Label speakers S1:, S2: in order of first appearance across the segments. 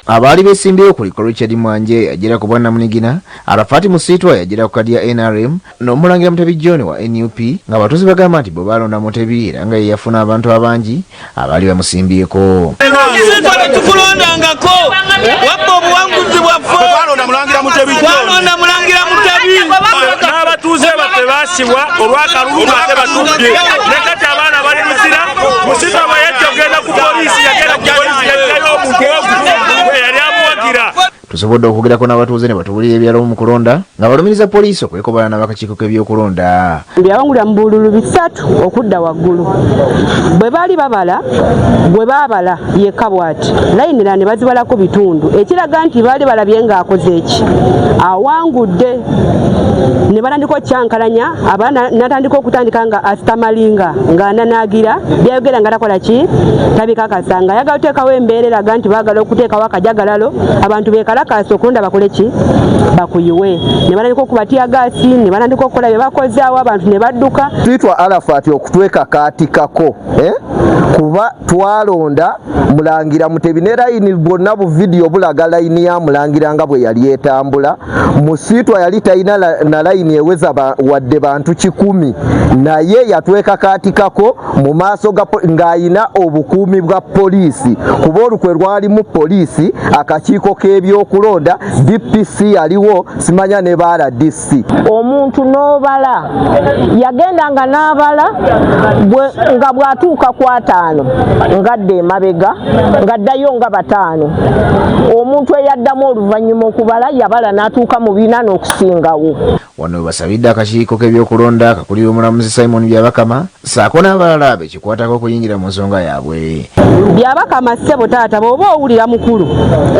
S1: Abali besimbiyo kuliko Richard Mwanje yajira ku Bwana Munigina, Arafati Musitwa yajira ku kadi ya NRM, n'omulangira Mutebi John wa NUP, nga batuzi bagamba nti bo balonda Mutebi era nga yafuna abantu abangi abali bamusimbiyeko.
S2: Musitwa tukulondangako wabbo obuwanguzi bwaffe balonda mulangira Mutebi n'abatuuze baffe baasibwa olw'akalulu ate batudde ne kati abaana bali muzira. Musitwa bwe yajja okugenda ku poliisi yagenda ku poliisi yajjayo omuntu ogu yali amuwagira.
S1: Tusobodde okwogerako n'abatuuze ne batubuulira ebyalo mu kulonda nga balumiriza poliisi okwekobala n'abakakiiko k'ebyokulonda.
S3: Byawangulira mu bululu 3 okudda waggulu. Bwe baali babala, bwe baabala yekka bw'ati layinira ne bazibalako bitundu ekiraga nti baali balabye ng'akoze eki awangudde. Ne batandika okyankalanya abaana natandika okutandika nga asitamalinga ng'ananaagira byayogera nga takola ki tabikakasa nga ayagala oteekawo embeera eraga nti baagala okuteekawo akajagalalo abantu beekalakasa okulonda bakole ki bakuyiwe. Ne batandika okubatya gaasi ne batandika okukola bye bakoze awo abantu ne badduka.
S4: Twitwa Arafati okutwekakaatikako kuba twalonda Mulangira Mutebi ne layini bwonna bu video bulaga layini ya Mulangira nga bwe yali etambula. Musitwa yali talina na layini eweza wadde bantu 10 naye yatwekakaatikako mu maaso ng'ayina obukuumi bwa poliisi kuba olukwe lwali mu poliisi akakiiko k'ebyokulonda DPC aliwo simanya ne baala DC.
S3: Omuntu n'obala yagendanga n'abala nga bw'atuuka ku 5 ngadde emabega ngaddayo nga 5 omuntu eyaddamu oluvannyuma okubala yabala n'atuuka mu 4 n'okusingawo.
S1: Wano basabidde akakiiko k'ebyokulonda akakulira omulamuzi Simon Byabakama saako n'abalala bekikwatako okuyingira mu nsonga yaabwe.
S3: Byabakama ssebo taata bw'oba owulira mukulu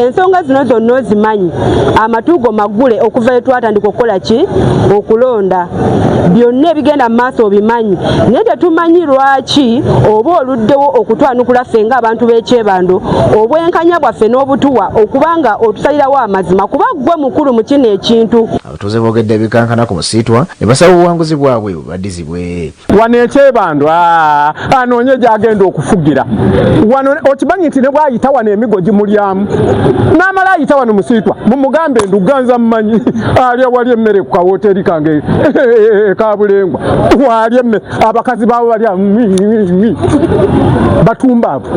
S3: ensonga zino zonna ozimanyi amatuugo maggule okuva etwatandika okukola ki okulonda byonna ebigenda mu maaso obimanyi naye tetumanyi lwaki oba oluddewo okutwanukula ffe ng'abantu b'ekyebando obwenkanya bwaffe n'obutuwa okubanga otusalirawo amazima kuba ggwe mukulu mu kino ekintu.
S1: Abatuuze boogedde ebikankana ku Musitwa ne basaba obuwanguzi bwabwe bubaddizibwe.
S5: Wano ekyebando anoonye gy'agenda okufugira wano okimanyi nti ne bw'ayita wano emigo gimulyamu n'amala ayita wano Musitwa mumugambe nduganza mmanyi alya wali emmere ku kawooteri kange Kabulengwa wali emmere abakazi baabo balya batumbaabo.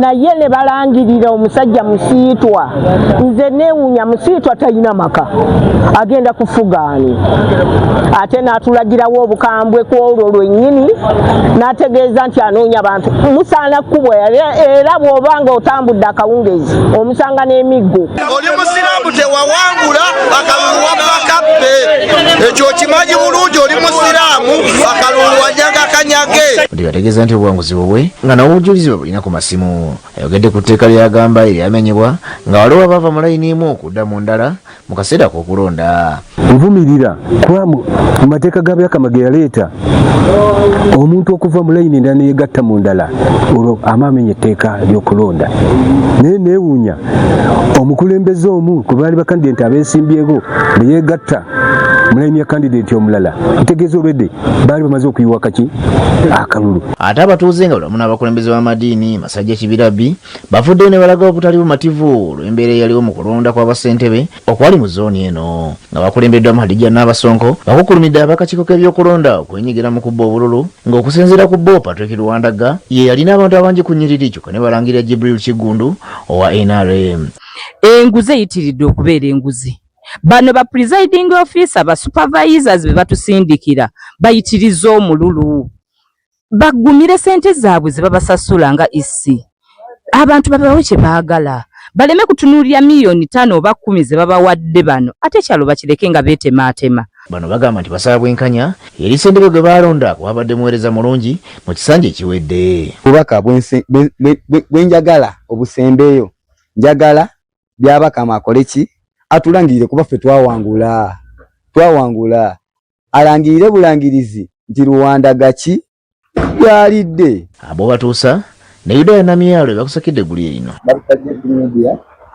S3: Naye ne balangirira omusajja Musitwa nze neewuunya Musitwa talina maka agenda kufugaani ate n'atulagirawo obukambwe ku olwo lwennyini n'ategeeza nti anoonya abantu musaana kkubwa era bw'obanga otambudde akawungezi omusanga n'emiggo.
S2: Oli musiraamu tewawangula akalulu wabbakabbe ekyo kimanyi bulungi oli musiraamu akalulu wajjaga kanyage.
S1: Ndi bategeeza nti obuwanguzi bwe nga n'obujulizi babulina ku masimu. Ayogedde ku tteeka lyagamba eryamenyebwa nga waliwo abava mu layini emu okudda mu ndala mu kaseera k'okulonda.
S6: Nvumirira kuba mu mateeka ga Byakama ge yaleeta omuntu okuva mu layini endala neyegatta mu ndala olwo amamenya etteeka ly'okulonda. Naye neewuunya omukulembeze omu ku baali bakandidenti abeesimbyeko ne yeegatta mu layini ya kandidenti omulala kitegeeza obedde baali bamaze okuyiwa kaki akalulu.
S1: Ate abatuuze nga bulamu n'abakulembeze b'amadiini Masajja Kibirabbi bavuddeyo ne balaga obutali bumativu olw'embeera eyaliwo mu kulonda kw'abassentebe okwali mu zooni eno nga bakulembeddwamu Hadija Nabasonko bakukulumidde abakakiiko k'ebyokulonda okwenyigira mu kubba obululu ng'okusinziira ku bo Patrick Luwandaga ye yalina abantu abangi ku nnyiriri kyokka ne balangirira Jibril Kigundu owa NRM.
S7: Enguzi eyitiridde okubeera enguzi. Bano ba presiding officer ba supervisors be batusindikira bayitiriza omululu bagumire sente zaabwe ze babasasula nga isi abantu babawe kye baagala baleme kutunuulira miliyoni 5 oba 10 ze babawadde bano ate kyalo bakireke nga beetemaatema.
S1: Bano bagamba nti basaba bwenkanya eri ssentebe gwe balonda kwabadde muweereza mulungi mu kisanja ekiwedde.
S8: Obubaka bwenjagala obusembeeyo njagala Byabakama akole ki atulangirire kuba ffe twawangula alangirire bulangirizi nti Luwandaga ki yalidde
S1: abo batuusa ne Yuda ya Namyalo bakusakidde guli eno.